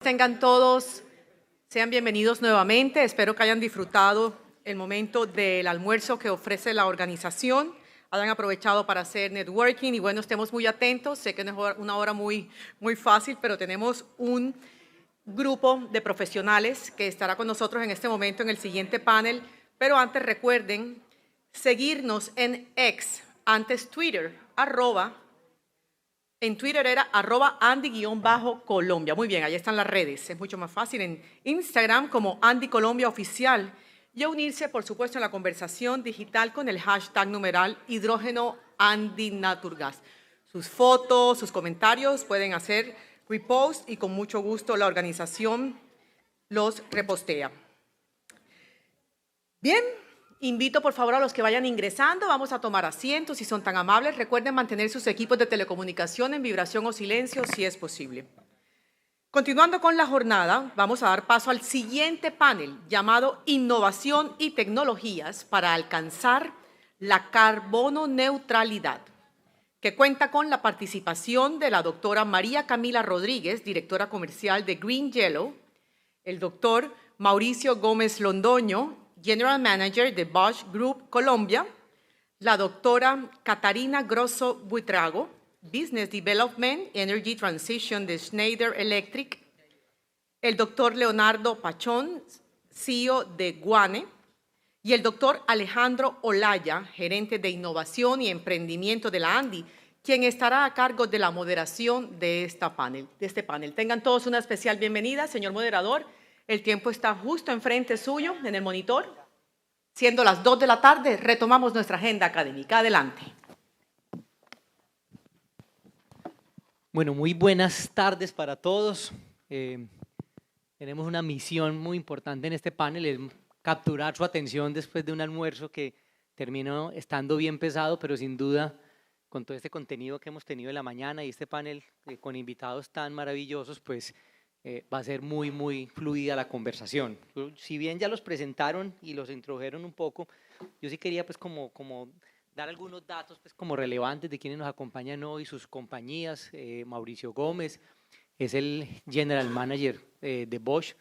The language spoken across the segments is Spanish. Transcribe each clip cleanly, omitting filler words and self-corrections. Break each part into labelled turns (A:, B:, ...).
A: Tengan todos, sean bienvenidos nuevamente. Espero que hayan disfrutado el momento del almuerzo que ofrece la organización, hayan aprovechado para hacer networking y bueno, estemos muy atentos. Sé que no es una hora muy fácil, pero tenemos un grupo de profesionales que estará con nosotros en este momento en el siguiente panel. Pero antes recuerden seguirnos en X, antes Twitter, En Twitter era @Andy_Colombia. Muy bien, ahí están las redes. Es mucho más fácil. En Instagram como Andy Colombia Oficial. Y a unirse, por supuesto, en la conversación digital con el hashtag numeral hidrógeno Andy Naturgas. Sus fotos, sus comentarios pueden hacer repost y con mucho gusto la organización los repostea. Bien. Invito por favor a los que vayan ingresando, vamos a tomar asientos si son tan amables. Recuerden mantener sus equipos de telecomunicación en vibración o silencio si es posible. Continuando con la jornada, vamos a dar paso al siguiente panel llamado Innovación y Tecnologías para alcanzar la carbono neutralidad, que cuenta con la participación de la doctora María Camila Rodríguez, directora comercial de Green Yellow, el doctor Mauricio Gómez Londoño, General Manager de Bosch Group Colombia, la doctora Catarina Grosso Buitrago, Business Development Energy Transition de Schneider Electric, el doctor Leonardo Pachón, CEO de Guane, y el doctor Alejandro Olaya, gerente de innovación y emprendimiento de la ANDI, quien estará a cargo de la moderación de este panel. Tengan todos una especial bienvenida, señor moderador. El tiempo está justo enfrente suyo, en el monitor. Siendo las 2 de la tarde, retomamos nuestra agenda académica. Adelante.
B: Bueno, muy buenas tardes para todos. Tenemos una misión muy importante en este panel, es capturar su atención después de un almuerzo que terminó estando bien pesado, pero sin duda, con todo este contenido que hemos tenido en la mañana y este panel con invitados tan maravillosos, pues va a ser muy fluida la conversación. Si bien ya los presentaron y los introdujeron un poco, yo sí quería pues como dar algunos datos pues como relevantes de quienes nos acompañan hoy, sus compañías. Mauricio Gómez es el General Manager de Bosch,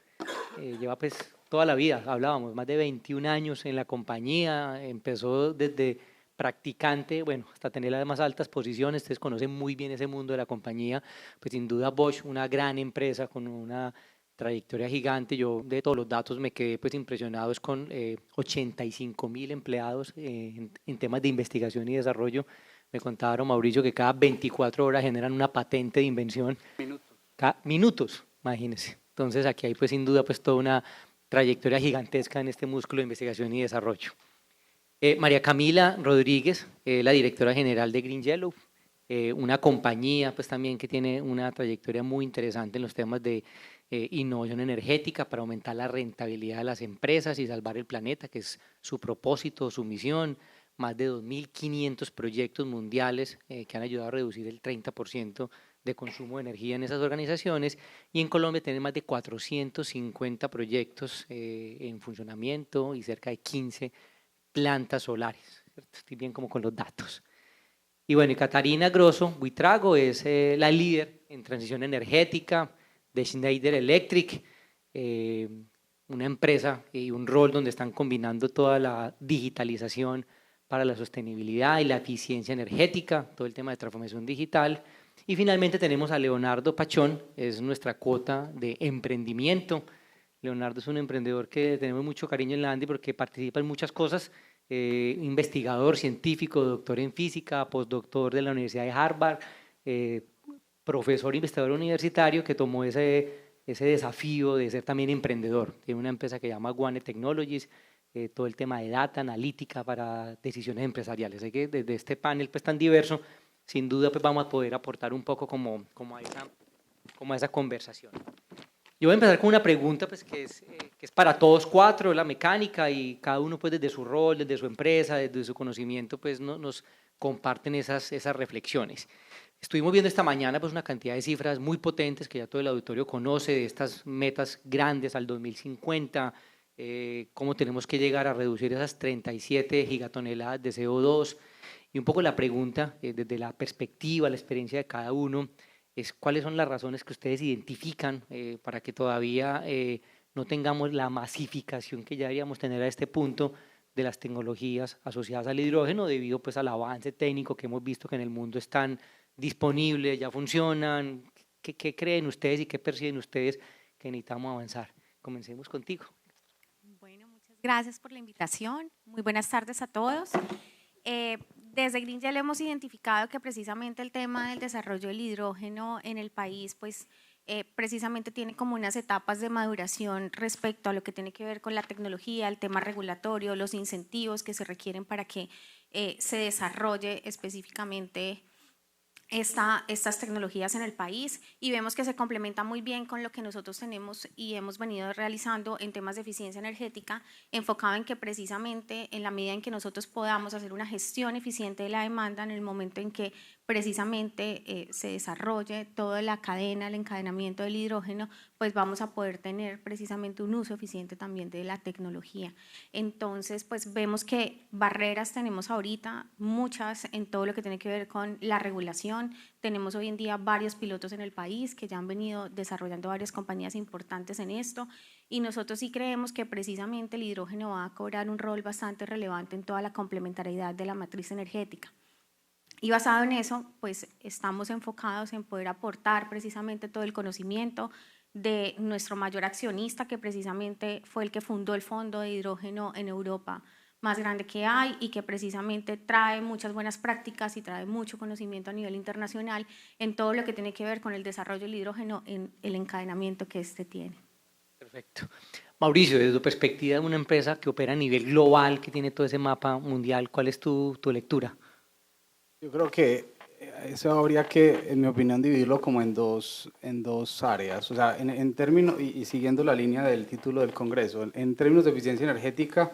B: lleva pues toda la vida, hablábamos, más de 21 años en la compañía, empezó desde practicante, bueno, hasta tener las más altas posiciones. Ustedes conocen muy bien ese mundo de la compañía, pues sin duda Bosch, una gran empresa con una trayectoria gigante. Yo de todos los datos me quedé pues impresionado, es con 85.000 empleados en temas de investigación y desarrollo. Me contaron, Mauricio, que cada 24 horas generan una patente de invención. Minutos, imagínense. Entonces aquí hay pues sin duda pues toda una trayectoria gigantesca en este músculo de investigación y desarrollo. María Camila Rodríguez, la directora general de Green Yellow, una compañía pues también que tiene una trayectoria muy interesante en los temas de innovación energética para aumentar la rentabilidad de las empresas y salvar el planeta, que es su propósito, su misión. Más de 2.500 proyectos mundiales que han ayudado a reducir el 30% de consumo de energía en esas organizaciones, y en Colombia tienen más de 450 proyectos en funcionamiento y cerca de 15 plantas solares, ¿cierto? Estoy bien como con los datos. Y bueno, y Catarina Grosso Buitrago es la líder en transición energética de Schneider Electric, una empresa y un rol donde están combinando toda la digitalización para la sostenibilidad y la eficiencia energética, todo el tema de transformación digital. Y finalmente tenemos a Leonardo Pachón, es nuestra cuota de emprendimiento. Leonardo es un emprendedor que tenemos mucho cariño en la ANDI porque participa en muchas cosas, investigador, científico, doctor en física, postdoctor de la Universidad de Harvard, profesor investigador universitario que tomó ese desafío de ser también emprendedor. Tiene una empresa que se llama Guane Technologies, todo el tema de data, analítica para decisiones empresariales. Así que desde este panel pues tan diverso, sin duda pues vamos a poder aportar un poco como a esa conversación. Yo voy a empezar con una pregunta pues, que es para todos cuatro, la mecánica, y cada uno pues, desde su rol, desde su empresa, desde su conocimiento, pues, nos comparten esas reflexiones. Estuvimos viendo esta mañana pues, una cantidad de cifras muy potentes que ya todo el auditorio conoce, de estas metas grandes al 2050, cómo tenemos que llegar a reducir esas 37 gigatoneladas de CO2, y un poco la pregunta desde la perspectiva, la experiencia de cada uno, es cuáles son las razones que ustedes identifican para que todavía no tengamos la masificación que ya deberíamos tener a este punto de las tecnologías asociadas al hidrógeno, debido pues al avance técnico que hemos visto que en el mundo están disponibles, ya funcionan. ¿Qué creen ustedes y qué perciben ustedes que necesitamos avanzar? Comencemos contigo.
C: Bueno, muchas gracias por la invitación. Muy buenas tardes a todos. Desde Green hemos identificado que precisamente el tema del desarrollo del hidrógeno en el país, pues precisamente tiene como unas etapas de maduración respecto a lo que tiene que ver con la tecnología, el tema regulatorio, los incentivos que se requieren para que se desarrolle específicamente estas tecnologías en el país, y vemos que se complementa muy bien con lo que nosotros tenemos y hemos venido realizando en temas de eficiencia energética, enfocado en que precisamente en la medida en que nosotros podamos hacer una gestión eficiente de la demanda, en el momento en que precisamente se desarrolle toda la cadena, el encadenamiento del hidrógeno, pues vamos a poder tener precisamente un uso eficiente también de la tecnología. Entonces, pues vemos que barreras tenemos ahorita, muchas, en todo lo que tiene que ver con la regulación. Tenemos hoy en día varios pilotos en el país que ya han venido desarrollando varias compañías importantes en esto, y nosotros sí creemos que precisamente el hidrógeno va a cobrar un rol bastante relevante en toda la complementariedad de la matriz energética. Y basado en eso, pues estamos enfocados en poder aportar precisamente todo el conocimiento de nuestro mayor accionista, que precisamente fue el que fundó el Fondo de Hidrógeno en Europa más grande que hay, y que precisamente trae muchas buenas prácticas y trae mucho conocimiento a nivel internacional en todo lo que tiene que ver con el desarrollo del hidrógeno en el encadenamiento que este tiene.
B: Perfecto. Mauricio, desde tu perspectiva de una empresa que opera a nivel global, que tiene todo ese mapa mundial, ¿cuál es tu lectura?
D: Yo creo que eso habría que, en mi opinión, dividirlo como en dos áreas. O sea, en términos, y siguiendo la línea del título del Congreso, en términos de eficiencia energética,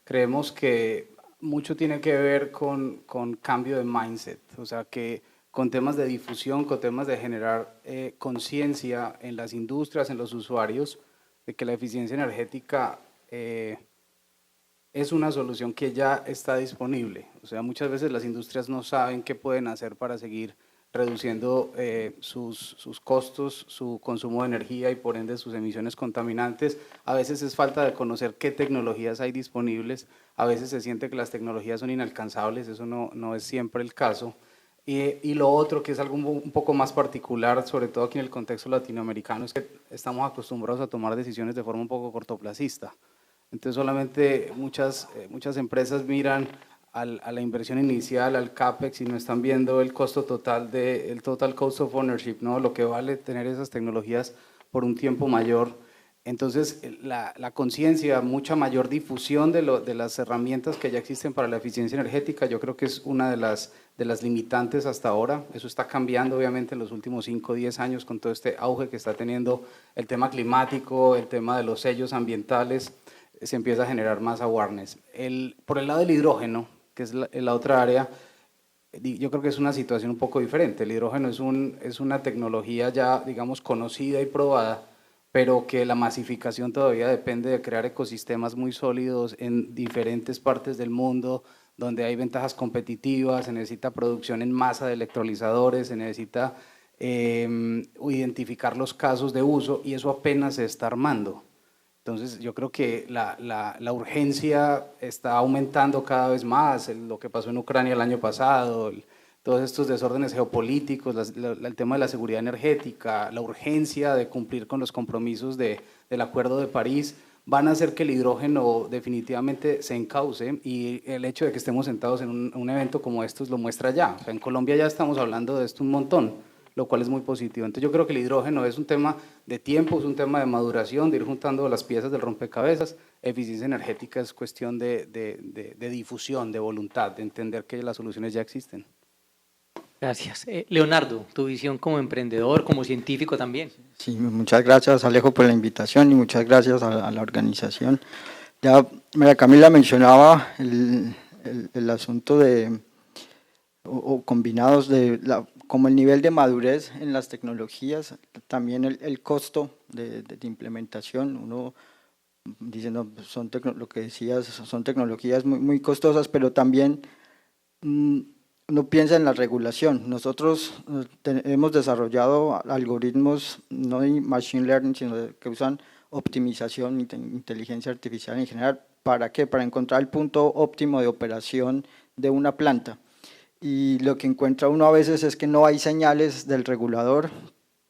D: creemos que mucho tiene que ver con cambio de mindset. O sea, que con temas de difusión, con temas de generar conciencia en las industrias, en los usuarios, de que la eficiencia energética es una solución que ya está disponible. O sea, muchas veces las industrias no saben qué pueden hacer para seguir reduciendo sus costos, su consumo de energía y por ende sus emisiones contaminantes. A veces es falta de conocer qué tecnologías hay disponibles, a veces se siente que las tecnologías son inalcanzables, eso no es siempre el caso. Y lo otro, que es algo un poco más particular, sobre todo aquí en el contexto latinoamericano, es que estamos acostumbrados a tomar decisiones de forma un poco cortoplacista. Entonces solamente muchas empresas miran a la inversión inicial, al CAPEX, y no están viendo el costo total, el total cost of ownership, ¿no? Lo que vale tener esas tecnologías por un tiempo mayor. Entonces la conciencia, mucha mayor difusión de las herramientas que ya existen para la eficiencia energética, yo creo que es una de las limitantes hasta ahora. Eso está cambiando obviamente en los últimos 5 o 10 años con todo este auge que está teniendo el tema climático, el tema de los sellos ambientales. Se empieza a generar más awareness. Por el lado del hidrógeno, que es la otra área, yo creo que es una situación un poco diferente. El hidrógeno es una tecnología ya, digamos, conocida y probada, pero que la masificación todavía depende de crear ecosistemas muy sólidos en diferentes partes del mundo, donde hay ventajas competitivas, se necesita producción en masa de electrolizadores, se necesita identificar los casos de uso, y eso apenas se está armando. Entonces yo creo que la urgencia está aumentando cada vez más, lo que pasó en Ucrania el año pasado, todos estos desórdenes geopolíticos, el tema de la seguridad energética, la urgencia de cumplir con los compromisos del Acuerdo de París, van a hacer que el hidrógeno definitivamente se encauce, y el hecho de que estemos sentados en un evento como estos lo muestra ya. O sea, en Colombia ya estamos hablando de esto un montón, lo cual es muy positivo. Entonces yo creo que el hidrógeno es un tema de tiempo, es un tema de maduración, de ir juntando las piezas del rompecabezas. Eficiencia energética es cuestión de difusión, de voluntad, de entender que las soluciones ya existen.
B: Gracias. Leonardo, tu visión como emprendedor, como científico también.
E: Sí, muchas gracias, Alejo, por la invitación, y muchas gracias a la organización. Ya María Camila mencionaba el asunto o combinados como el nivel de madurez en las tecnologías, también el costo de implementación. Uno dice, no, lo que decías, son tecnologías muy, muy costosas, pero también uno piensa en la regulación. Nosotros hemos desarrollado algoritmos no de machine learning, sino que usan optimización, inteligencia artificial en general. ¿Para qué? Para encontrar el punto óptimo de operación de una planta. Y lo que encuentra uno a veces es que no hay señales del regulador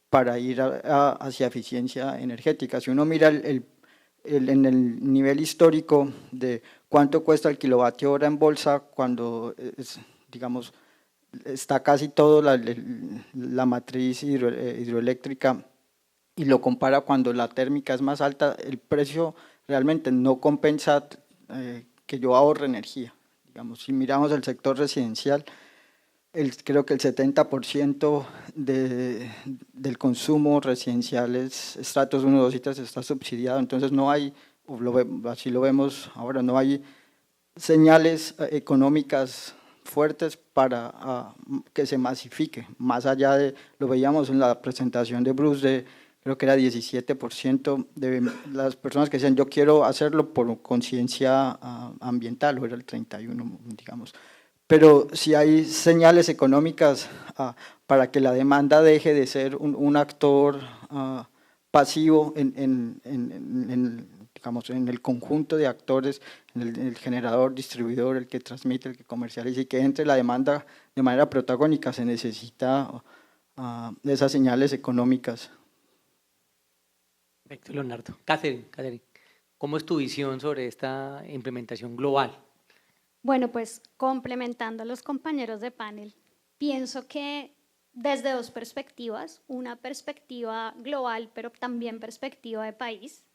E: para ir hacia eficiencia energética. Si uno mira en el nivel histórico de cuánto cuesta el kilovatio hora en bolsa cuando digamos, está casi todo la matriz hidroeléctrica y lo compara cuando la térmica es más alta, el precio realmente no compensa que yo ahorre energía. Digamos, si miramos el sector residencial, creo que el 70% del consumo residencial es estratos 1, 2 y 3 está subsidiado, entonces no hay, así lo vemos ahora, no hay señales económicas fuertes para que se masifique, más allá de, lo veíamos en la presentación de Bruce, creo que era 17% de las personas que decían yo quiero hacerlo por conciencia ambiental, o era el 31%, digamos. Pero si hay señales económicas para que la demanda deje de ser un actor pasivo digamos, en el conjunto de actores, en el generador, distribuidor, el que transmite, el que comercializa, y que entre la demanda de manera protagónica, se necesita de esas señales económicas.
B: Perfecto, Leonardo. Catherine, ¿cómo es tu visión sobre esta implementación global?
F: Bueno, pues complementando a los compañeros de panel, pienso que desde dos perspectivas, una perspectiva global, pero también perspectiva de país.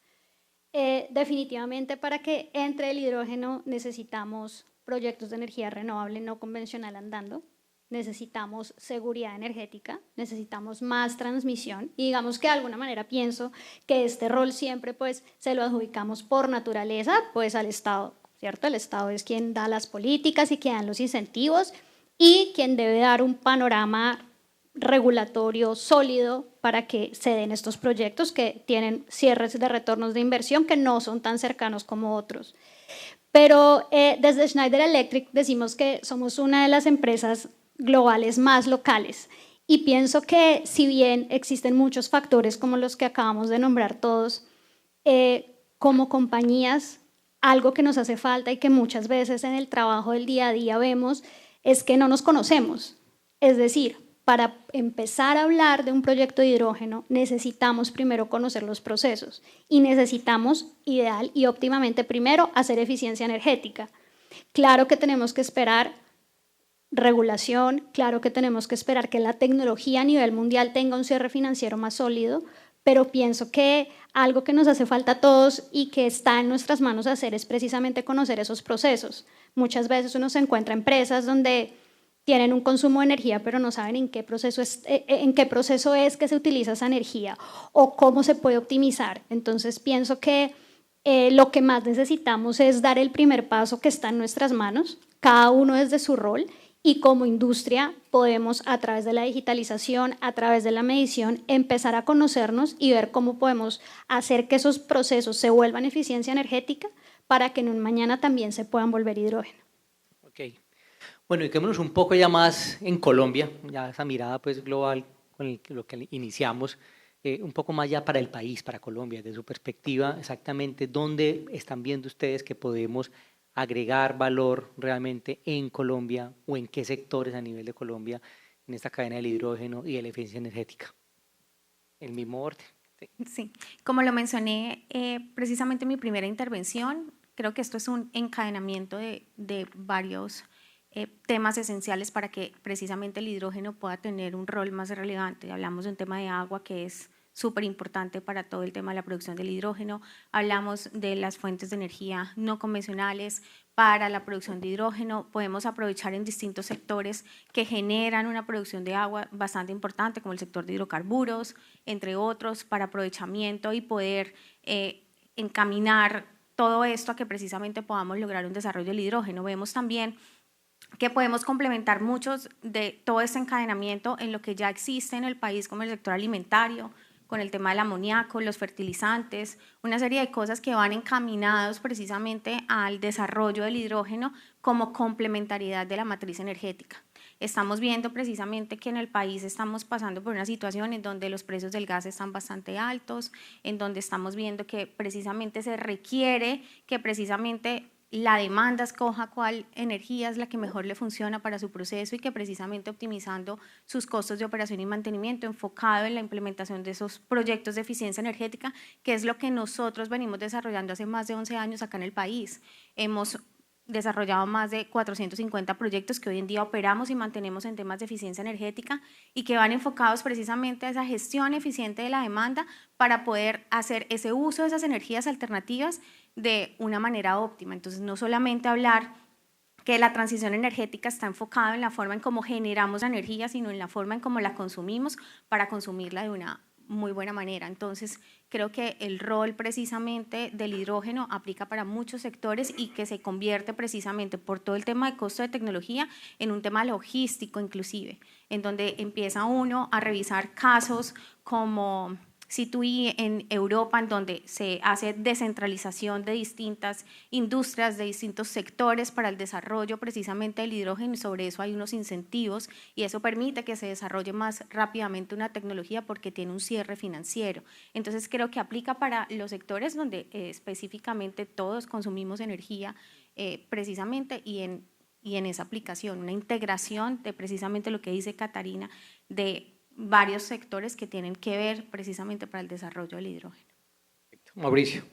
F: Definitivamente para que entre el hidrógeno necesitamos proyectos de energía renovable no convencional andando, necesitamos seguridad energética, necesitamos más transmisión y digamos que de alguna manera pienso que este rol siempre pues se lo adjudicamos por naturaleza pues al Estado, ¿cierto? El Estado es quien da las políticas y quien da los incentivos y quien debe dar un panorama regulatorio sólido para que se den estos proyectos que tienen cierres de retornos de inversión que no son tan cercanos como otros. Pero desde Schneider Electric decimos que somos una de las empresas globales más locales y pienso que si bien existen muchos factores como los que acabamos de nombrar todos, como compañías, algo que nos hace falta y que muchas veces en el trabajo del día a día vemos es que no nos conocemos. Es decir, para empezar a hablar de un proyecto de hidrógeno necesitamos primero conocer los procesos y necesitamos ideal y óptimamente primero hacer eficiencia energética. Claro que tenemos que esperar regulación, claro que tenemos que esperar que la tecnología a nivel mundial tenga un cierre financiero más sólido, pero pienso que algo que nos hace falta a todos y que está en nuestras manos hacer es precisamente conocer esos procesos. Muchas veces uno se encuentra empresas donde tienen un consumo de energía, pero no saben en qué proceso es que se utiliza esa energía o cómo se puede optimizar. Entonces pienso que lo que más necesitamos es dar el primer paso que está en nuestras manos, cada uno desde su rol, y como industria podemos a través de la digitalización, a través de la medición, empezar a conocernos y ver cómo podemos hacer que esos procesos se vuelvan eficiencia energética para que en un mañana también se puedan volver hidrógeno.
B: Ok. Bueno, y quedémonos un poco ya más en Colombia, ya esa mirada pues global con lo que iniciamos, un poco más ya para el país, para Colombia, desde su perspectiva, exactamente dónde están viendo ustedes que podemos agregar valor realmente en Colombia o en qué sectores a nivel de Colombia en esta cadena del hidrógeno y de la eficiencia energética. El mismo orden.
C: Sí, como lo mencioné precisamente en mi primera intervención, creo que esto es un encadenamiento de varios temas esenciales para que precisamente el hidrógeno pueda tener un rol más relevante. Hablamos de un tema de agua que es súper importante para todo el tema de la producción del hidrógeno. Hablamos de las fuentes de energía no convencionales para la producción de hidrógeno. Podemos aprovechar en distintos sectores que generan una producción de agua bastante importante, como el sector de hidrocarburos, entre otros, para aprovechamiento y poder encaminar todo esto a que precisamente podamos lograr un desarrollo del hidrógeno. Vemos también que podemos complementar muchos de todo este encadenamiento en lo que ya existe en el país, como el sector alimentario, con el tema del amoníaco, los fertilizantes, una serie de cosas que van encaminados precisamente al desarrollo del hidrógeno como complementariedad de la matriz energética. Estamos viendo precisamente que en el país estamos pasando por una situación en donde los precios del gas están bastante altos, en donde estamos viendo que precisamente se requiere que precisamente la demanda escoja cuál energía es la que mejor le funciona para su proceso y que precisamente optimizando sus costos de operación y mantenimiento, enfocado en la implementación de esos proyectos de eficiencia energética, que es lo que nosotros venimos desarrollando hace más de 11 años acá en el país. Hemos desarrollado más de 450 proyectos que hoy en día operamos y mantenemos en temas de eficiencia energética y que van enfocados precisamente a esa gestión eficiente de la demanda para poder hacer ese uso de esas energías alternativas de una manera óptima. Entonces, no solamente hablar que la transición energética está enfocada en la forma en cómo generamos la energía, sino en la forma en cómo la consumimos para consumirla de una muy buena manera. Entonces, creo que el rol precisamente del hidrógeno aplica para muchos sectores y que se convierte precisamente por todo el tema de costo de tecnología en un tema logístico inclusive, en donde empieza uno a revisar casos como Situí en Europa, en donde se hace descentralización de distintas industrias, de distintos sectores para el desarrollo precisamente del hidrógeno, y sobre eso hay unos incentivos y eso permite que se desarrolle más rápidamente una tecnología porque tiene un cierre financiero. Entonces creo que aplica para los sectores donde específicamente todos consumimos energía precisamente y en esa aplicación, una integración de precisamente lo que dice Catarina, de varios sectores que tienen que ver precisamente para el desarrollo del hidrógeno.
B: Mauricio.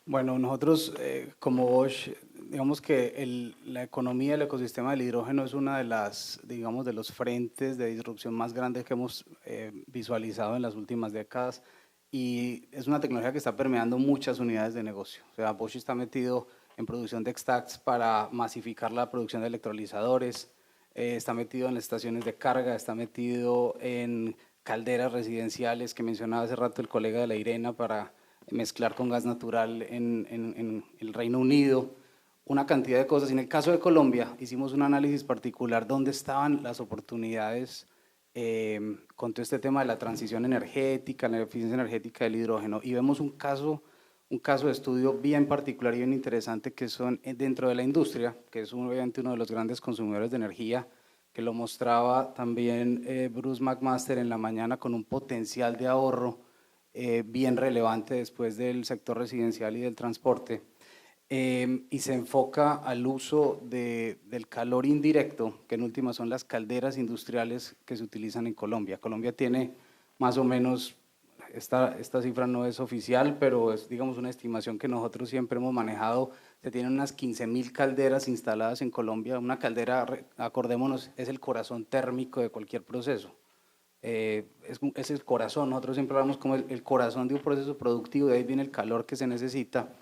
D: Bueno, nosotros como Bosch, digamos que la economía, el ecosistema del hidrógeno es una de las, digamos, de los frentes de disrupción más grandes que hemos visualizado en las últimas décadas y es una tecnología que está permeando muchas unidades de negocio. O sea, Bosch está metido en producción de stacks para masificar la producción de electrolizadores, está metido en estaciones de carga, está metido en calderas residenciales que mencionaba hace rato el colega de La Irena para mezclar con gas natural en el Reino Unido, una cantidad de cosas. En el caso de Colombia hicimos un análisis particular dónde estaban las oportunidades con todo este tema de la transición energética, la eficiencia energética del hidrógeno y vemos un caso de estudio bien particular y bien interesante que son dentro de la industria, que es obviamente uno de los grandes consumidores de energía, que lo mostraba también Bruce McMaster en la mañana con un potencial de ahorro bien relevante después del sector residencial y del transporte, y se enfoca al uso del calor indirecto, que en última son las calderas industriales que se utilizan en Colombia. Colombia tiene más o menos, esta cifra no es oficial, pero es, digamos, una estimación que nosotros siempre hemos manejado. Se tienen unas 15.000 calderas instaladas en Colombia. Una caldera, acordémonos, es el corazón térmico de cualquier proceso. Es el corazón, nosotros siempre hablamos como el corazón de un proceso productivo, de ahí viene el calor que se necesita.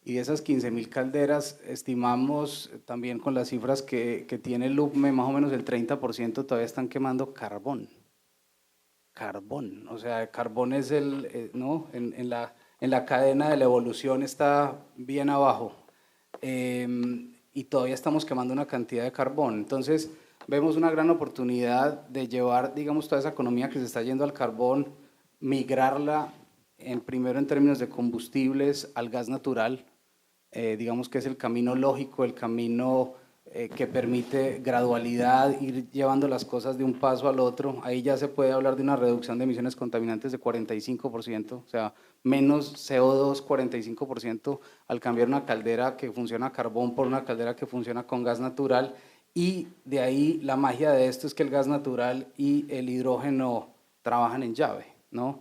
D: Y de esas 15.000 calderas, estimamos también con las cifras que tiene el UPME, más o menos el 30% todavía están quemando carbón. Carbón, o sea, carbón es ¿no? En la cadena de la evolución está bien abajo y todavía estamos quemando una cantidad de carbón. Entonces, vemos una gran oportunidad de llevar, digamos, toda esa economía que se está yendo al carbón, migrarla primero en términos de combustibles al gas natural, digamos que es el camino lógico, el camino que permite gradualidad, ir llevando las cosas de un paso al otro. Ahí ya se puede hablar de una reducción de emisiones contaminantes de 45%, o sea, menos CO2, 45% al cambiar una caldera que funciona a carbón por una caldera que funciona con gas natural. Y de ahí la magia de esto es que el gas natural y el hidrógeno trabajan en llave, ¿no?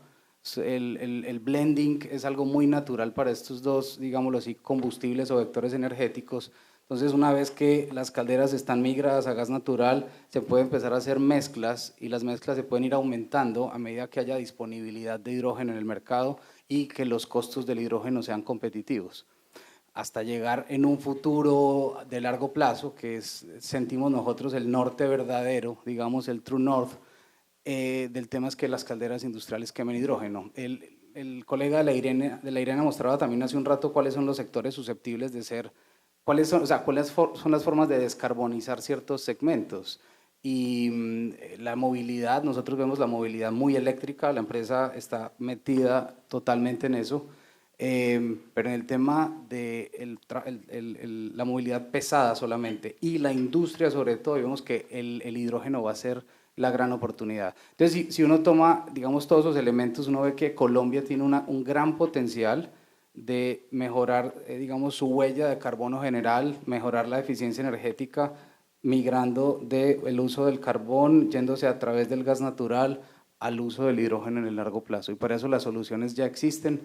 D: El blending es algo muy natural para estos dos, digámoslo así, combustibles o vectores energéticos. Entonces, una vez que las calderas están migradas a gas natural, se puede empezar a hacer mezclas y las mezclas se pueden ir aumentando a medida que haya disponibilidad de hidrógeno en el mercado y que los costos del hidrógeno sean competitivos. Hasta llegar en un futuro de largo plazo, que es, sentimos nosotros, el norte verdadero, digamos el true north, del tema es que las calderas industriales quemen hidrógeno. El colega de La Irena mostraba también hace un rato cuáles son los sectores susceptibles de ser, cuáles son las formas de descarbonizar ciertos segmentos. Y la movilidad, nosotros vemos la movilidad muy eléctrica, la empresa está metida totalmente en eso. pero en el tema de la movilidad pesada solamente y la industria sobre todo, vemos que el hidrógeno va a ser la gran oportunidad. Entonces, si uno toma, digamos, todos esos elementos, uno ve que Colombia tiene un gran potencial de mejorar, digamos, su huella de carbono general, mejorar la eficiencia energética, migrando del uso del carbón, yéndose a través del gas natural al uso del hidrógeno en el largo plazo. Y para eso las soluciones ya existen.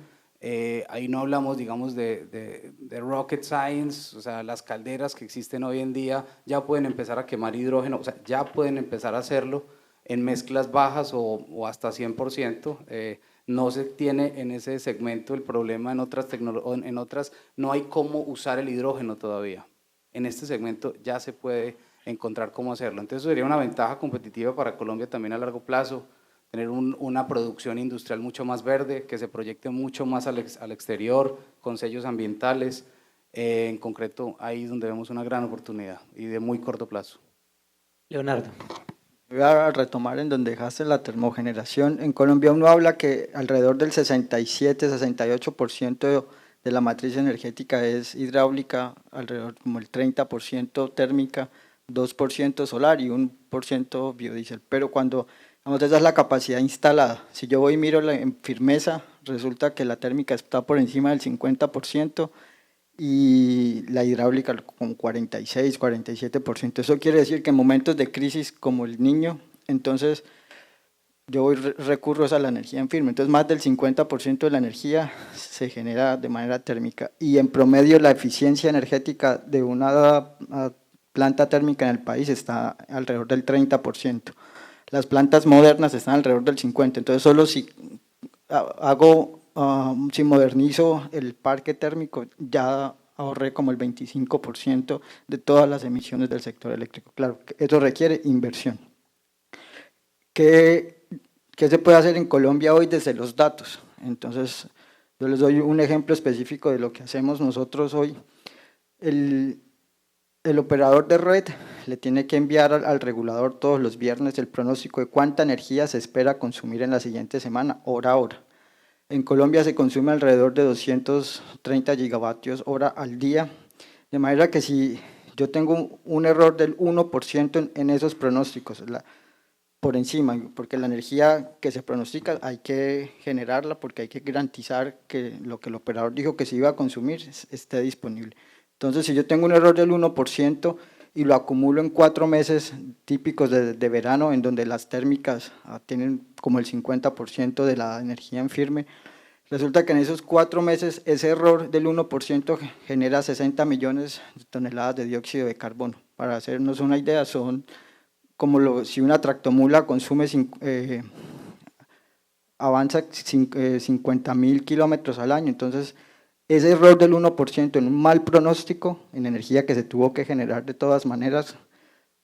D: Ahí no hablamos, digamos, de rocket science, o sea, las calderas que existen hoy en día ya pueden empezar a quemar hidrógeno, o sea, ya pueden empezar a hacerlo en mezclas bajas o hasta 100%. No se tiene en ese segmento el problema en otras no hay cómo usar el hidrógeno todavía. En este segmento ya se puede encontrar cómo hacerlo. Entonces sería una ventaja competitiva para Colombia también a largo plazo, tener una producción industrial mucho más verde, que se proyecte mucho más al exterior, con sellos ambientales. En concreto, ahí es donde vemos una gran oportunidad y de muy corto plazo.
B: Leonardo.
E: Voy a retomar en donde dejaste la termogeneración. En Colombia uno habla que alrededor del 67-68% de la matriz energética es hidráulica, alrededor como el 30% térmica, 2% solar y 1% biodiesel. Pero cuando, vamos, esa es la capacidad instalada. Si yo voy y miro en firmeza, resulta que la térmica está por encima del 50%, y la hidráulica con 46, 47%. Eso quiere decir que en momentos de crisis como el Niño, entonces yo recurro a la energía en firme. Entonces más del 50% de la energía se genera de manera térmica y en promedio la eficiencia energética de una planta térmica en el país está alrededor del 30%. Las plantas modernas están alrededor del 50%. Entonces solo si si modernizo el parque térmico, ya ahorré como el 25% de todas las emisiones del sector eléctrico. Claro, eso requiere inversión. ¿Qué se puede hacer en Colombia hoy desde los datos? Entonces, yo les doy un ejemplo específico de lo que hacemos nosotros hoy. El operador de red le tiene que enviar al regulador todos los viernes el pronóstico de cuánta energía se espera consumir en la siguiente semana, hora a hora. En Colombia se consume alrededor de 230 gigavatios hora al día, de manera que si yo tengo un error del 1% en esos pronósticos, por encima, porque la energía que se pronostica hay que generarla porque hay que garantizar que lo que el operador dijo que se iba a consumir esté disponible. Entonces, si yo tengo un error del 1% y lo acumulo en 4 meses típicos de verano, en donde las térmicas tienen como el 50% de la energía en firme, resulta que en esos 4 meses ese error del 1% genera 60 millones de toneladas de dióxido de carbono. Para hacernos una idea, son como si una tractomula consume avanza 50.000 kilómetros al año. Entonces, ese error del 1% en un mal pronóstico, en energía que se tuvo que generar de todas maneras,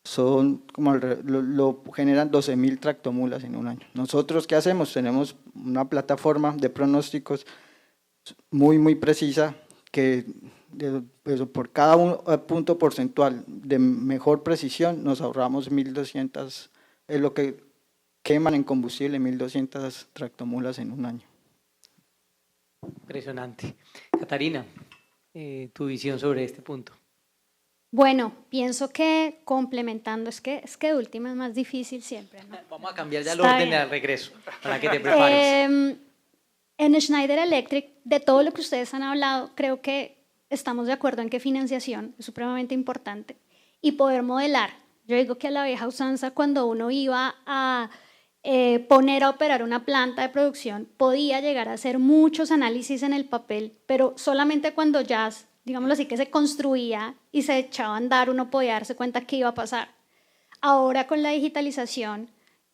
E: son como lo generan 12.000 tractomulas en un año. Nosotros, ¿qué hacemos? Tenemos una plataforma de pronósticos muy precisa que por cada punto porcentual de mejor precisión nos ahorramos 1.200, es lo que queman en combustible 1.200 tractomulas en un año.
B: Impresionante. Catarina, tu visión sobre este punto.
F: Bueno, pienso que complementando, es que de última es más difícil siempre, ¿no?
B: Vamos a cambiar ya el
F: Está
B: orden
F: bien.
B: al regreso, para que te prepares.
F: En Schneider Electric, de todo lo que ustedes han hablado, creo que estamos de acuerdo en que financiación es supremamente importante y poder modelar. Yo digo que a la vieja usanza, cuando uno iba a poner a operar una planta de producción, podía llegar a hacer muchos análisis en el papel, pero solamente cuando ya, digámoslo así, que se construía y se echaba a andar, uno podía darse cuenta qué iba a pasar. Ahora con la digitalización,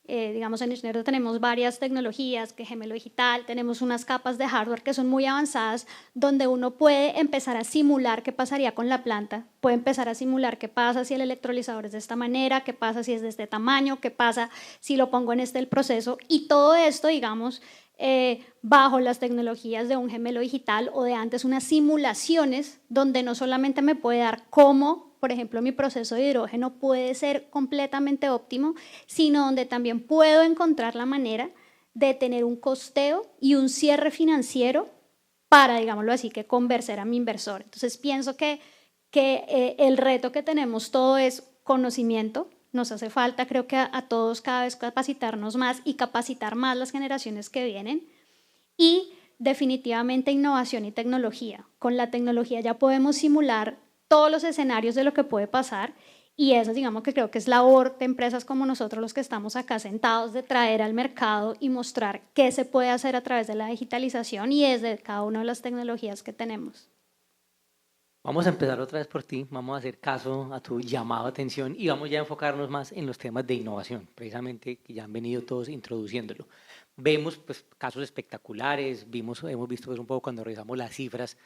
F: digamos en Schneider tenemos varias tecnologías, que gemelo digital, tenemos unas capas de hardware que son muy avanzadas, donde uno puede empezar a simular qué pasaría con la planta, puede empezar a simular qué pasa si el electrolizador es de esta manera, qué pasa si es de este tamaño, qué pasa si lo pongo en el proceso, y todo esto, digamos, bajo las tecnologías de un gemelo digital o de antes unas simulaciones donde no solamente me puede dar cómo, por ejemplo, mi proceso de hidrógeno puede ser completamente óptimo, sino donde también puedo encontrar la manera de tener un costeo y un cierre financiero para, digámoslo así, que convencer a mi inversor. Entonces pienso que el reto que tenemos todo es conocimiento. Nos hace falta, creo que a todos cada vez capacitarnos más y capacitar más las generaciones que vienen. Y definitivamente innovación y tecnología. Con la tecnología ya podemos simular todos los escenarios de lo que puede pasar, y eso, digamos, que creo que es labor de empresas como nosotros, los que estamos acá sentados, de traer al mercado y mostrar qué se puede hacer a través de la digitalización y desde cada una de las tecnologías que tenemos.
B: Vamos a empezar otra vez por ti, vamos a hacer caso a tu llamado de atención y vamos ya a enfocarnos más en los temas de innovación, precisamente que ya han venido todos introduciéndolo. Vemos pues, casos espectaculares, hemos visto pues, un poco cuando revisamos las cifras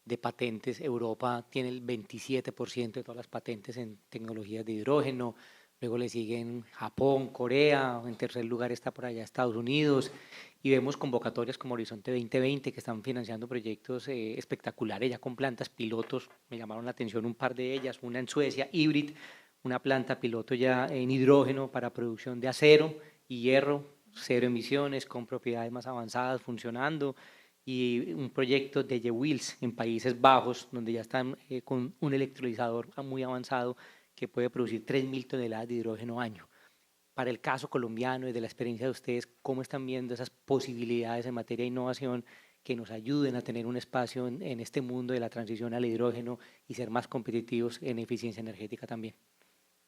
B: de patentes. Europa tiene el 27% de todas las patentes en tecnologías de hidrógeno, luego le siguen Japón, Corea, en tercer lugar está por allá Estados Unidos, y vemos convocatorias como Horizonte 2020 que están financiando proyectos espectaculares ya con plantas pilotos. Me llamaron la atención un par de ellas, una en Suecia, Hybrid, una planta piloto ya en hidrógeno para producción de acero y hierro, cero emisiones, con propiedades más avanzadas funcionando, y un proyecto de Ye-Wheels en Países Bajos, donde ya están con un electrolizador muy avanzado que puede producir 3.000 toneladas de hidrógeno año. Para el caso colombiano y de la experiencia de ustedes, ¿cómo están viendo esas posibilidades en materia de innovación que nos ayuden a tener un espacio en este mundo de la transición al hidrógeno y ser más competitivos en eficiencia energética también?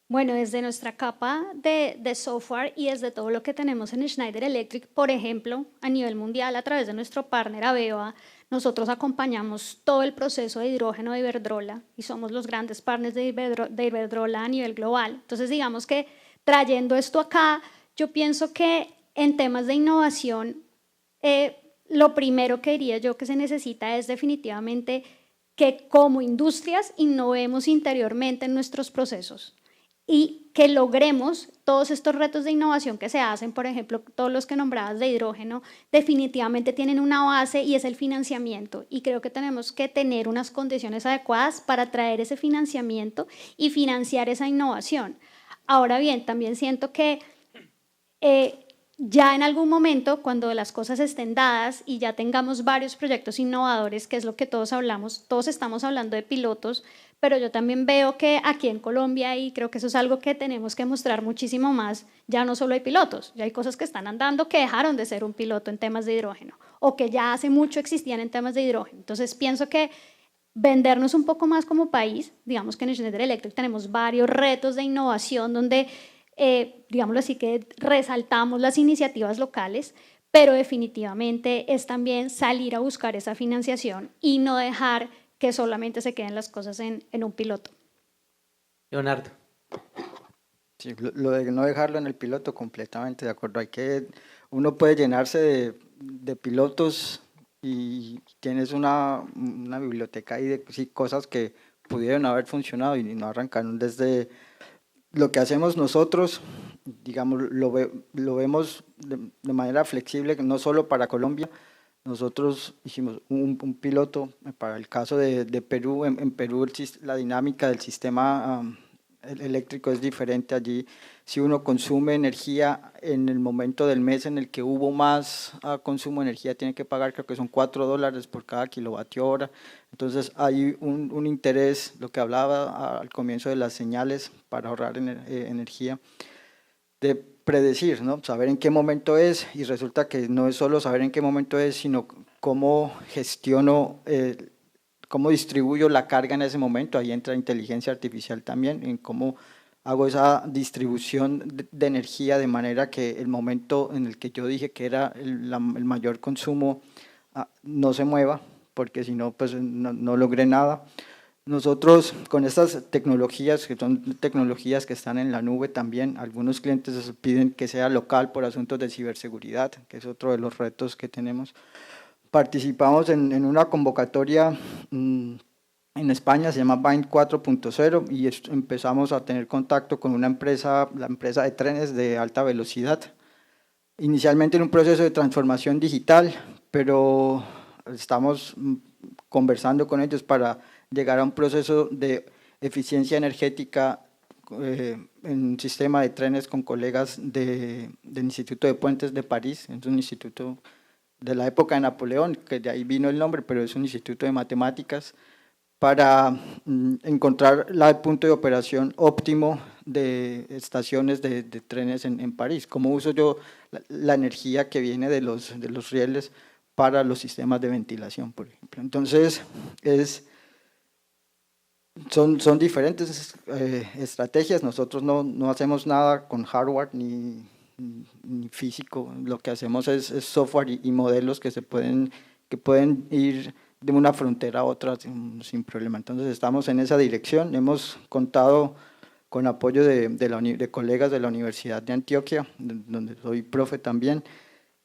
F: Bueno, desde nuestra capa de software y desde todo lo que tenemos en Schneider Electric, por ejemplo, a nivel mundial, a través de nuestro partner AVEVA, nosotros acompañamos todo el proceso de hidrógeno de Iberdrola y somos los grandes partners de Iberdrola a nivel global. Entonces, digamos que trayendo esto acá, yo pienso que en temas de innovación, lo primero que diría yo que se necesita es definitivamente que como industrias innovemos interiormente en nuestros procesos y que logremos todos estos retos de innovación que se hacen, por ejemplo, todos los que nombrabas de hidrógeno, definitivamente tienen una base y es el financiamiento. Y creo que tenemos que tener unas condiciones adecuadas para traer ese financiamiento y financiar esa innovación. Ahora bien, también siento que ya en algún momento, cuando las cosas estén dadas y ya tengamos varios proyectos innovadores, que es lo que todos hablamos, todos estamos hablando de pilotos, pero yo también veo que aquí en Colombia, y creo que eso es algo que tenemos que mostrar muchísimo más, ya no solo hay pilotos, ya hay cosas que están andando que dejaron de ser un piloto en temas de hidrógeno o que ya hace mucho existían en temas de hidrógeno. Entonces pienso que vendernos un poco más como país, digamos que en Schneider Electric tenemos varios retos de innovación donde, digámoslo así, que resaltamos las iniciativas locales, pero definitivamente es también salir a buscar esa financiación y no dejar que solamente se queden las cosas en un piloto.
B: Leonardo.
E: Sí, lo de no dejarlo en el piloto, completamente de acuerdo. Uno puede llenarse de pilotos y tienes una biblioteca ahí de sí, cosas que pudieron haber funcionado y no arrancaron. Desde lo que hacemos nosotros, digamos, lo vemos de manera flexible, no solo para Colombia. Nosotros hicimos un piloto para el caso de Perú. En Perú la dinámica del sistema eléctrico es diferente. Allí, si uno consume energía en el momento del mes en el que hubo más consumo de energía, tiene que pagar, creo que son $4 por cada kilovatio hora. Entonces hay un interés, lo que hablaba al comienzo de las señales para ahorrar energía, de predecir, ¿no? Saber en qué momento es, y resulta que no es solo saber en qué momento es, sino cómo gestiono, cómo distribuyo la carga en ese momento. Ahí entra inteligencia artificial también, en cómo hago esa distribución de energía de manera que el momento en el que yo dije que era el mayor consumo no se mueva, porque si no, pues no logré nada. Nosotros con estas tecnologías, que son tecnologías que están en la nube también, algunos clientes piden que sea local por asuntos de ciberseguridad, que es otro de los retos que tenemos. Participamos en una convocatoria en España, se llama Bind 4.0, y empezamos a tener contacto con una empresa, la empresa de trenes de alta velocidad, inicialmente en un proceso de transformación digital, pero estamos conversando con ellos para llegar a un proceso de eficiencia energética en un sistema de trenes con colegas del Instituto de Puentes de París. Es un instituto de la época de Napoleón, que de ahí vino el nombre, pero es un instituto de matemáticas, para encontrar el punto de operación óptimo de estaciones de trenes en París. ¿Cómo uso yo la energía que viene de los rieles para los sistemas de ventilación, por ejemplo? Entonces, son diferentes estrategias. Nosotros no hacemos nada con hardware ni físico. Lo que hacemos es software y modelos que pueden ir de una frontera a otra sin problema. Entonces estamos en esa dirección. Hemos contado con apoyo de colegas de la Universidad de Antioquia, donde soy profe también,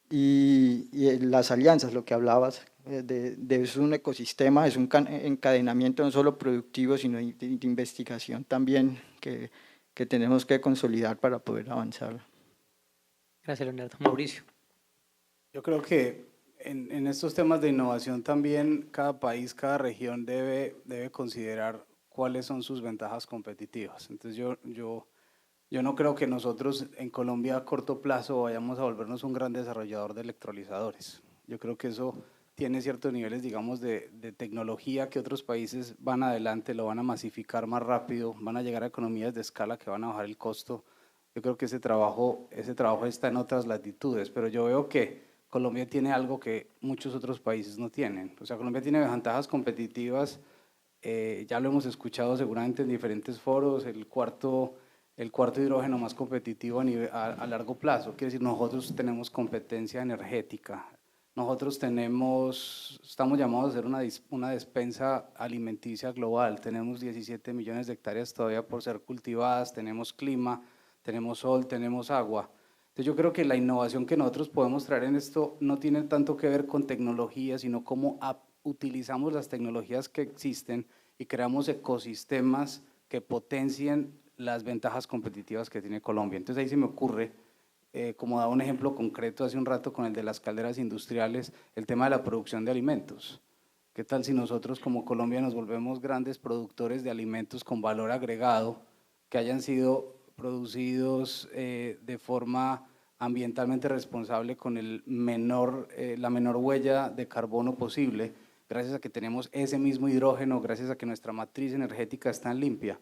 E: y las alianzas, lo que hablabas, es un ecosistema, es un encadenamiento no solo productivo, sino de investigación también que tenemos que consolidar para poder avanzar.
B: Gracias, Leonardo. Mauricio.
D: Yo creo que en estos temas de innovación también cada país, cada región debe considerar cuáles son sus ventajas competitivas. Entonces yo no creo que nosotros en Colombia a corto plazo vayamos a volvernos un gran desarrollador de electrolizadores. Yo creo que eso tiene ciertos niveles, digamos, de tecnología que otros países van adelante, lo van a masificar más rápido, van a llegar a economías de escala que van a bajar el costo. Yo creo que ese trabajo está en otras latitudes, pero yo veo que Colombia tiene algo que muchos otros países no tienen. O sea, Colombia tiene ventajas competitivas, ya lo hemos escuchado seguramente en diferentes foros, el cuarto hidrógeno más competitivo a largo plazo. Quiere decir, nosotros tenemos competencia energética, nosotros estamos llamados a ser una despensa alimenticia global, tenemos 17 millones de hectáreas todavía por ser cultivadas, tenemos clima, tenemos sol, tenemos agua. Entonces yo creo que la innovación que nosotros podemos traer en esto no tiene tanto que ver con tecnología, sino cómo utilizamos las tecnologías que existen y creamos ecosistemas que potencien las ventajas competitivas que tiene Colombia. Entonces ahí se me ocurre, como daba un ejemplo concreto hace un rato con el de las calderas industriales, el tema de la producción de alimentos. ¿Qué tal si nosotros como Colombia nos volvemos grandes productores de alimentos con valor agregado que hayan sido producidos de forma ambientalmente responsable con la menor huella de carbono posible, gracias a que tenemos ese mismo hidrógeno, gracias a que nuestra matriz energética es tan limpia?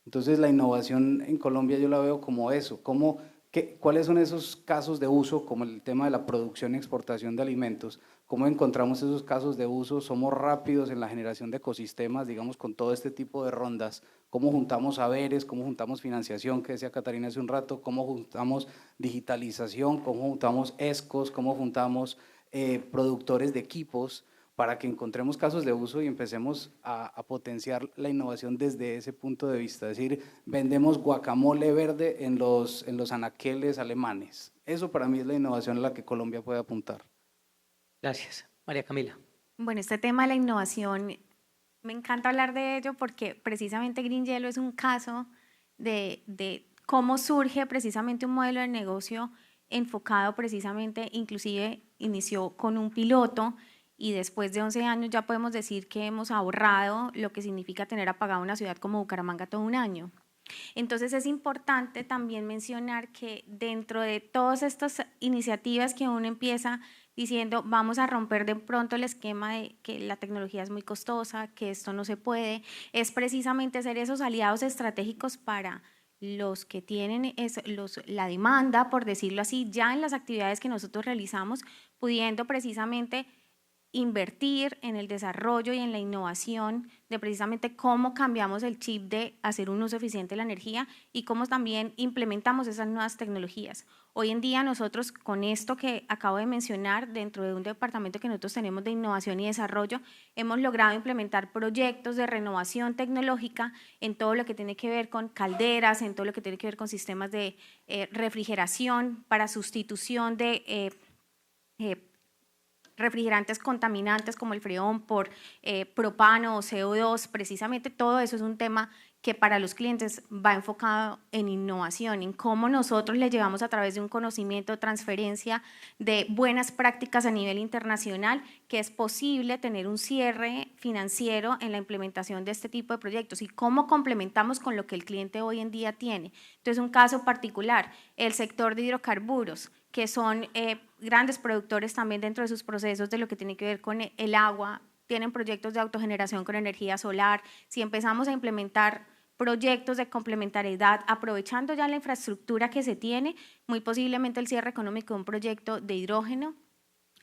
D: Entonces la innovación en Colombia yo la veo como eso, ¿cuáles son esos casos de uso, como el tema de la producción y exportación de alimentos? ¿Cómo encontramos esos casos de uso? ¿Somos rápidos en la generación de ecosistemas, digamos, con todo este tipo de rondas? ¿Cómo juntamos saberes? ¿Cómo juntamos financiación, que decía Catarina hace un rato? ¿Cómo juntamos digitalización? ¿Cómo juntamos ESCOs? ¿Cómo juntamos productores de equipos? Para que encontremos casos de uso y empecemos a potenciar la innovación desde ese punto de vista. Es decir, vendemos guacamole verde en los anaqueles alemanes. Eso para mí es la innovación a la que Colombia puede apuntar.
B: Gracias. María Camila.
C: Bueno, este tema de la innovación, me encanta hablar de ello porque precisamente Green Yellow es un caso de cómo surge precisamente un modelo de negocio enfocado precisamente, inclusive inició con un piloto, y después de 11 años ya podemos decir que hemos ahorrado lo que significa tener apagada una ciudad como Bucaramanga todo un año. Entonces es importante también mencionar que dentro de todas estas iniciativas que uno empieza diciendo vamos a romper de pronto el esquema de que la tecnología es muy costosa, que esto no se puede, es precisamente ser esos aliados estratégicos para los que tienen la demanda, por decirlo así, ya en las actividades que nosotros realizamos, pudiendo precisamente invertir en el desarrollo y en la innovación de precisamente cómo cambiamos el chip de hacer un uso eficiente de la energía y cómo también implementamos esas nuevas tecnologías. Hoy en día nosotros con esto que acabo de mencionar, dentro de un departamento que nosotros tenemos de innovación y desarrollo, hemos logrado implementar proyectos de renovación tecnológica en todo lo que tiene que ver con calderas, en todo lo que tiene que ver con sistemas de refrigeración para sustitución de refrigerantes contaminantes como el freón por propano o CO2, precisamente todo eso es un tema que para los clientes va enfocado en innovación, en cómo nosotros le llevamos a través de un conocimiento, transferencia de buenas prácticas a nivel internacional, que es posible tener un cierre financiero en la implementación de este tipo de proyectos y cómo complementamos con lo que el cliente hoy en día tiene. Entonces, un caso particular, el sector de hidrocarburos, que son grandes productores también dentro de sus procesos de lo que tiene que ver con el agua, tienen proyectos de autogeneración con energía solar. Si empezamos a implementar proyectos de complementariedad, aprovechando ya la infraestructura que se tiene, muy posiblemente el cierre económico de un proyecto de hidrógeno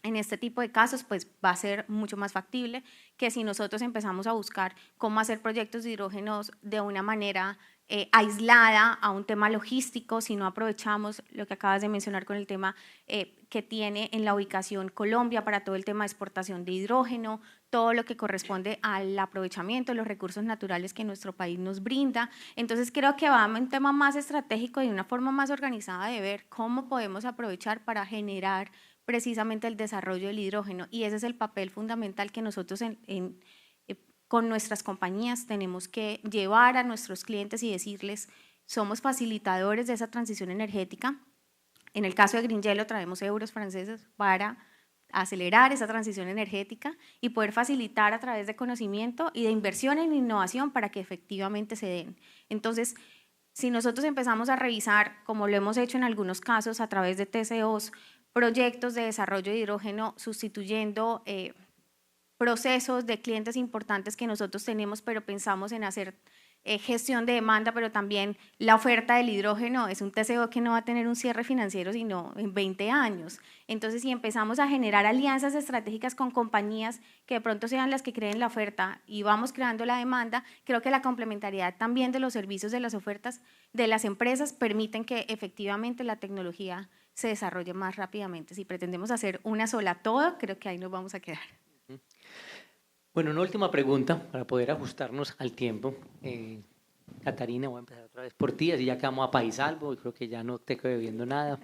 C: en este tipo de casos pues va a ser mucho más factible que si nosotros empezamos a buscar cómo hacer proyectos de hidrógenos de una manera aislada a un tema logístico, si no aprovechamos lo que acabas de mencionar con el tema que tiene en la ubicación Colombia para todo el tema de exportación de hidrógeno, todo lo que corresponde al aprovechamiento de los recursos naturales que nuestro país nos brinda. Entonces creo que va a un tema más estratégico y una forma más organizada de ver cómo podemos aprovechar para generar precisamente el desarrollo del hidrógeno, y ese es el papel fundamental que nosotros con nuestras compañías tenemos que llevar a nuestros clientes y decirles, somos facilitadores de esa transición energética. En el caso de Green Yellow traemos euros franceses para acelerar esa transición energética y poder facilitar a través de conocimiento y de inversión en innovación para que efectivamente se den. Entonces, si nosotros empezamos a revisar, como lo hemos hecho en algunos casos a través de TCOs, proyectos de desarrollo de hidrógeno sustituyendo procesos de clientes importantes que nosotros tenemos, pero pensamos en hacer gestión de demanda, pero también la oferta del hidrógeno es un TCO que no va a tener un cierre financiero sino en 20 años. Entonces, si empezamos a generar alianzas estratégicas con compañías que de pronto sean las que creen la oferta y vamos creando la demanda, creo que la complementariedad también de los servicios de las ofertas de las empresas permiten que efectivamente la tecnología se desarrolle más rápidamente. Si pretendemos hacer una sola todo, creo que ahí nos vamos a quedar.
B: Bueno, una última pregunta para poder ajustarnos al tiempo. Catarina, voy a empezar otra vez por ti, así ya quedamos a país salvo y creo que ya no te quedo debiendo nada.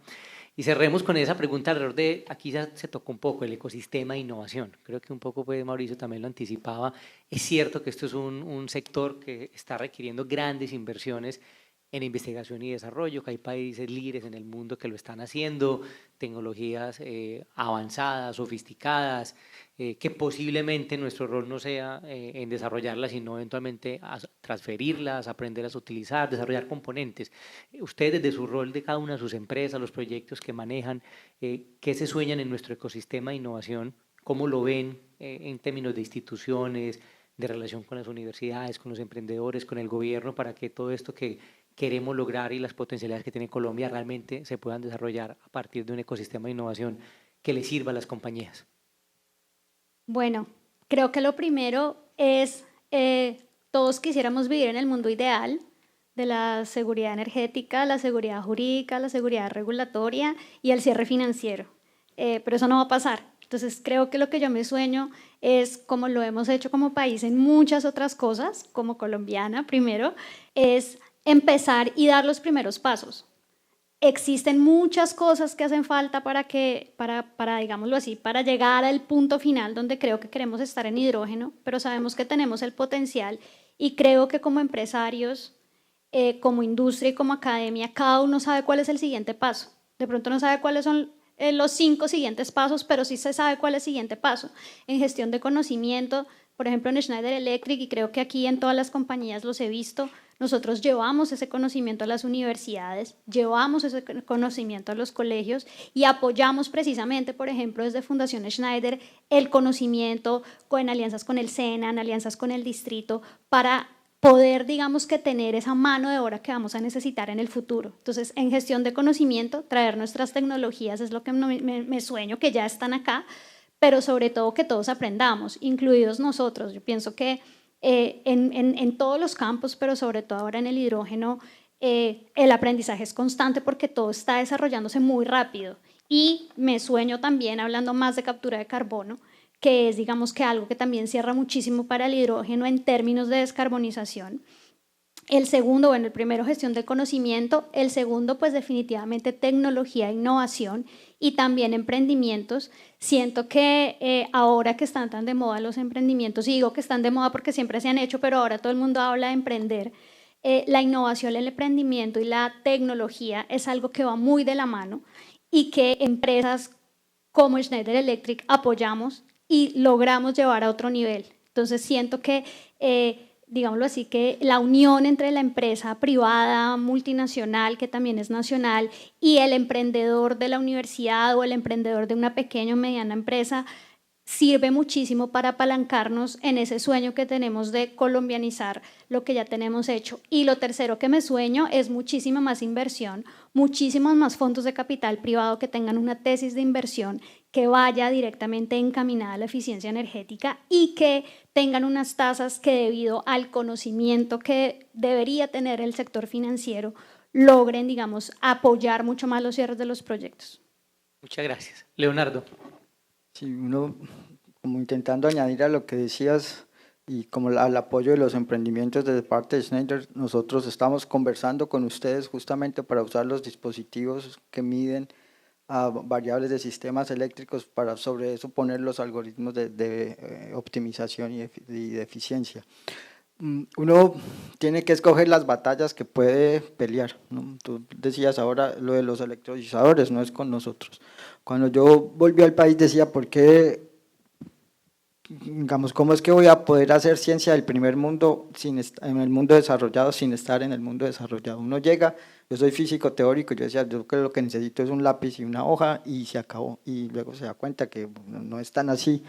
B: Y cerremos con esa pregunta alrededor de, aquí ya se tocó un poco el ecosistema de innovación. Creo que un poco pues, Mauricio también lo anticipaba. Es cierto que esto es un sector que está requiriendo grandes inversiones en investigación y desarrollo, que hay países líderes en el mundo que lo están haciendo, tecnologías avanzadas, sofisticadas, que posiblemente nuestro rol no sea en desarrollarlas, sino eventualmente transferirlas, aprenderlas a utilizar, desarrollar componentes. Ustedes desde su rol de cada una de sus empresas, los proyectos que manejan, ¿qué se sueñan en nuestro ecosistema de innovación? ¿Cómo lo ven en términos de instituciones, de relación con las universidades, con los emprendedores, con el gobierno, para que todo esto que queremos lograr y las potencialidades que tiene Colombia realmente se puedan desarrollar a partir de un ecosistema de innovación que le sirva a las compañías?
F: Bueno, creo que lo primero es, todos quisiéramos vivir en el mundo ideal de la seguridad energética, la seguridad jurídica, la seguridad regulatoria y el cierre financiero, pero eso no va a pasar. Entonces creo que lo que yo me sueño es, como lo hemos hecho como país en muchas otras cosas, como colombiana primero, es empezar y dar los primeros pasos. Existen muchas cosas que hacen falta para digámoslo así, para llegar al punto final donde creo que queremos estar en hidrógeno, pero sabemos que tenemos el potencial y creo que como empresarios, como industria y como academia, cada uno sabe cuál es el siguiente paso. De pronto no sabe cuáles son los 5 siguientes pasos, pero sí se sabe cuál es el siguiente paso. En gestión de conocimiento, por ejemplo en Schneider Electric, y creo que aquí en todas las compañías los he visto, nosotros llevamos ese conocimiento a las universidades, llevamos ese conocimiento a los colegios y apoyamos precisamente, por ejemplo, desde Fundación Schneider, el conocimiento en alianzas con el SENA, en alianzas con el distrito, para poder, digamos, que tener esa mano de obra que vamos a necesitar en el futuro. Entonces, en gestión de conocimiento, traer nuestras tecnologías es lo que me sueño, que ya están acá, pero sobre todo que todos aprendamos, incluidos nosotros. Yo pienso que en todos los campos, pero sobre todo ahora en el hidrógeno, el aprendizaje es constante porque todo está desarrollándose muy rápido. Y me sueño también, hablando más de captura de carbono, que es, digamos, que algo que también cierra muchísimo para el hidrógeno en términos de descarbonización. El segundo, bueno, el primero gestión del conocimiento, el segundo pues definitivamente tecnología e innovación y también emprendimientos. Siento que ahora que están tan de moda los emprendimientos, y digo que están de moda porque siempre se han hecho, pero ahora todo el mundo habla de emprender, la innovación, el emprendimiento y la tecnología es algo que va muy de la mano y que empresas como Schneider Electric apoyamos y logramos llevar a otro nivel. Entonces siento que, digámoslo así, que la unión entre la empresa privada, multinacional, que también es nacional, y el emprendedor de la universidad o el emprendedor de una pequeña o mediana empresa sirve muchísimo para apalancarnos en ese sueño que tenemos de colombianizar lo que ya tenemos hecho. Y lo tercero que me sueño es muchísima más inversión, muchísimos más fondos de capital privado que tengan una tesis de inversión que vaya directamente encaminada a la eficiencia energética y que tengan unas tasas que, debido al conocimiento que debería tener el sector financiero, logren, digamos, apoyar mucho más los cierres de los proyectos.
B: Muchas gracias. Leonardo.
E: Sí, uno, como intentando añadir a lo que decías y como al apoyo de los emprendimientos de parte de Schneider, nosotros estamos conversando con ustedes justamente para usar los dispositivos que miden a variables de sistemas eléctricos para sobre eso poner los algoritmos de optimización y de eficiencia. Uno tiene que escoger las batallas que puede pelear, ¿no? Tú decías ahora lo de los electrolizadores, no es con nosotros. Cuando yo volví al país decía, ¿por qué, digamos, cómo es que voy a poder hacer ciencia del primer mundo en el mundo desarrollado sin estar en el mundo desarrollado? Uno llega, yo soy físico teórico, yo decía, yo creo que lo que necesito es un lápiz y una hoja y se acabó, y luego se da cuenta que no es tan así.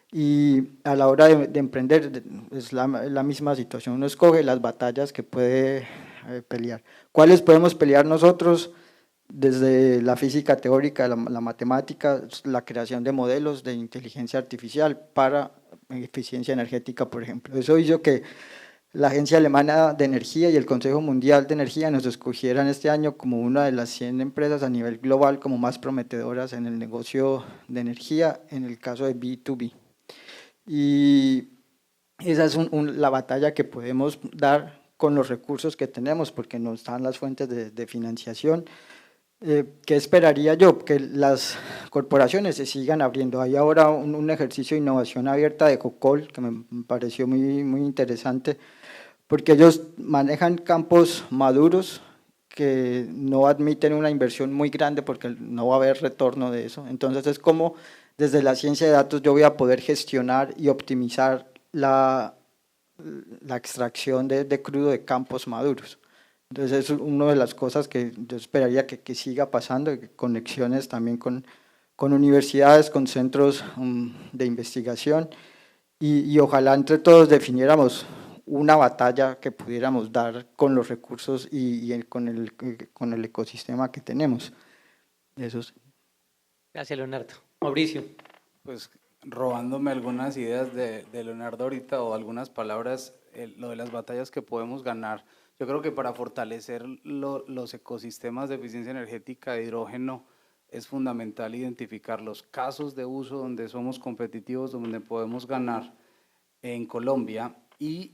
E: Y a la hora de emprender es la misma situación, uno escoge las batallas que puede pelear. ¿Cuáles podemos pelear nosotros? Desde la física teórica, la matemática, la creación de modelos de inteligencia artificial para eficiencia energética, por ejemplo. Eso hizo que la Agencia Alemana de Energía y el Consejo Mundial de Energía nos escogieran este año como una de las 100 empresas a nivel global como más prometedoras en el negocio de energía, en el caso de B2B. Y esa es la batalla que podemos dar con los recursos que tenemos, porque no están las fuentes de financiación. ¿Qué esperaría yo? Que las corporaciones se sigan abriendo. Hay ahora un ejercicio de innovación abierta de COCOL que me pareció muy interesante, porque ellos manejan campos maduros que no admiten una inversión muy grande porque no va a haber retorno de eso. Entonces es como desde la ciencia de datos yo voy a poder gestionar y optimizar la extracción de crudo de campos maduros. Entonces es una de las cosas que yo esperaría que siga pasando, conexiones también con universidades, con centros de investigación y ojalá entre todos definiéramos una batalla que pudiéramos dar con los recursos y con el ecosistema que tenemos. Eso sí.
B: Gracias, Leonardo. Mauricio.
D: Pues robándome algunas ideas de Leonardo ahorita o algunas palabras, lo de las batallas que podemos ganar. Yo creo que para fortalecer los ecosistemas de eficiencia energética de hidrógeno es fundamental identificar los casos de uso donde somos competitivos, donde podemos ganar en Colombia y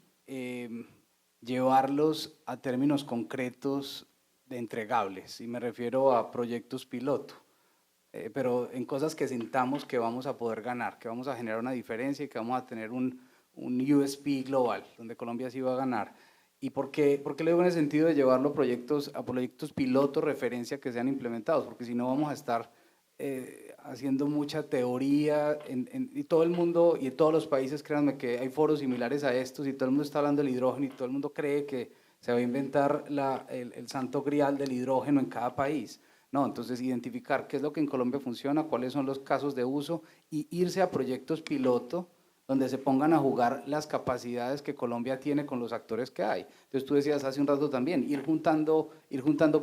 D: llevarlos a términos concretos de entregables. Y me refiero a proyectos piloto, pero en cosas que sintamos que vamos a poder ganar, que vamos a generar una diferencia y que vamos a tener un USP global, donde Colombia sí va a ganar. ¿Y por qué le digo en el sentido de llevarlo a proyectos piloto, referencia que sean implementados? Porque si no vamos a estar haciendo mucha teoría y todo el mundo y en todos los países, créanme que hay foros similares a estos y todo el mundo está hablando del hidrógeno y todo el mundo cree que se va a inventar el santo grial del hidrógeno en cada país. No, entonces identificar qué es lo que en Colombia funciona, cuáles son los casos de uso y irse a proyectos piloto donde se pongan a jugar las capacidades que Colombia tiene con los actores que hay. Entonces tú decías hace un rato también, ir juntando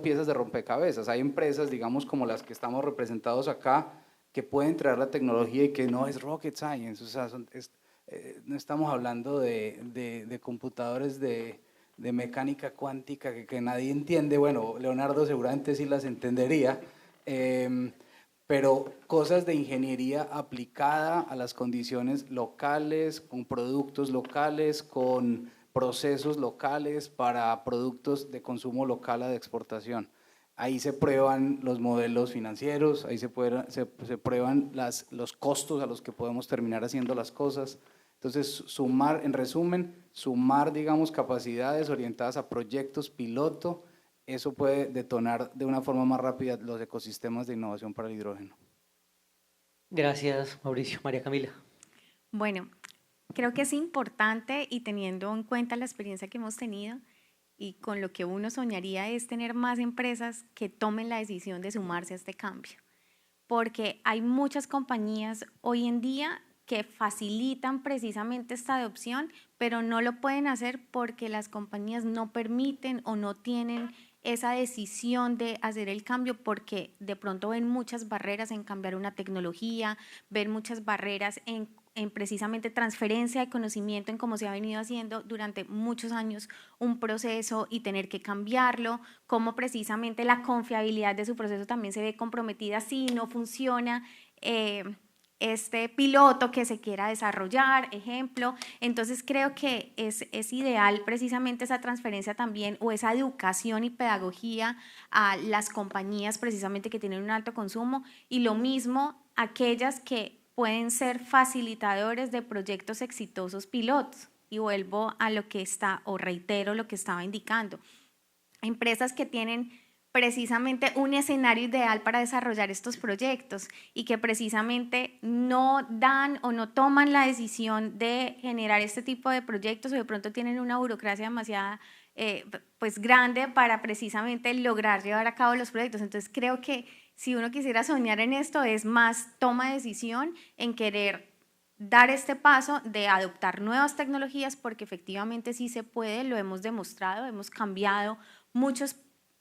D: piezas de rompecabezas. Hay empresas, digamos, como las que estamos representados acá, que pueden traer la tecnología y que no es rocket science, o sea, no estamos hablando de computadores de mecánica cuántica que nadie entiende. Bueno, Leonardo seguramente sí las entendería, pero cosas de ingeniería aplicada a las condiciones locales, con productos locales, con procesos locales para productos de consumo local a de exportación. Ahí se prueban los modelos financieros, ahí se prueban los costos a los que podemos terminar haciendo las cosas. Entonces, sumar, en resumen, sumar, digamos, capacidades orientadas a proyectos piloto, eso puede detonar de una forma más rápida los ecosistemas de innovación para el hidrógeno.
B: Gracias, Mauricio. María Camila.
C: Bueno, creo que es importante y teniendo en cuenta la experiencia que hemos tenido y con lo que uno soñaría es tener más empresas que tomen la decisión de sumarse a este cambio, porque hay muchas compañías hoy en día que facilitan precisamente esta adopción, pero no lo pueden hacer porque las compañías no permiten o no tienen esa decisión de hacer el cambio porque de pronto ven muchas barreras en cambiar una tecnología, ven muchas barreras en precisamente transferencia de conocimiento en cómo se ha venido haciendo durante muchos años un proceso y tener que cambiarlo, cómo precisamente la confiabilidad de su proceso también se ve comprometida si no funciona este piloto que se quiera desarrollar, ejemplo. Entonces creo que es ideal precisamente esa transferencia también o esa educación y pedagogía a las compañías precisamente que tienen un alto consumo y lo mismo aquellas que pueden ser facilitadores de proyectos exitosos pilotos. Y vuelvo a lo que está, o reitero lo que estaba indicando. Empresas que tienen precisamente un escenario ideal para desarrollar estos proyectos y que precisamente no dan o no toman la decisión de generar este tipo de proyectos o de pronto tienen una burocracia demasiado pues grande para precisamente lograr llevar a cabo los proyectos. Entonces creo que si uno quisiera soñar en esto es más toma de decisión en querer dar este paso de adoptar nuevas tecnologías porque efectivamente sí se puede, lo hemos demostrado, hemos cambiado muchos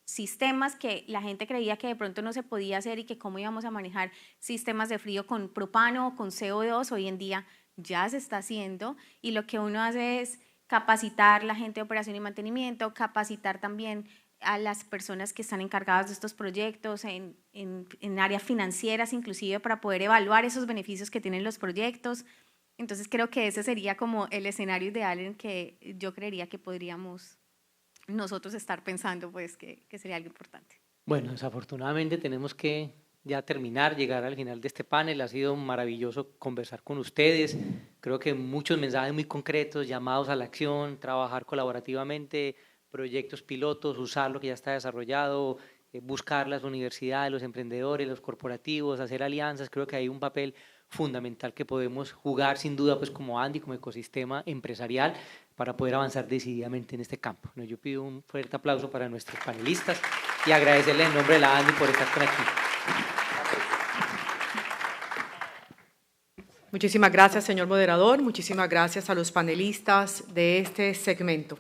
C: sistemas que la gente creía que de pronto no se podía hacer y que cómo íbamos a manejar sistemas de frío con propano o con CO2, hoy en día ya se está haciendo y lo que uno hace es capacitar la gente de operación y mantenimiento, capacitar también a las personas que están encargadas de estos proyectos en áreas financieras inclusive para poder evaluar esos beneficios que tienen los proyectos. Entonces creo que ese sería como el escenario ideal en que yo creería que podríamos nosotros estar pensando pues que sería algo importante.
B: Bueno, desafortunadamente tenemos que ya terminar, llegar al final de este panel. Ha sido maravilloso conversar con ustedes. Creo que muchos mensajes muy concretos, llamados a la acción, trabajar colaborativamente, proyectos pilotos, usar lo que ya está desarrollado, buscar las universidades, los emprendedores, los corporativos, hacer alianzas. Creo que hay un papel fundamental que podemos jugar sin duda pues como Andy, como ecosistema empresarial para poder avanzar decididamente en este campo. Yo pido un fuerte aplauso para nuestros panelistas y agradecerle en nombre de la Andy por estar con aquí.
A: Muchísimas gracias, señor moderador. Muchísimas gracias a los panelistas de este segmento.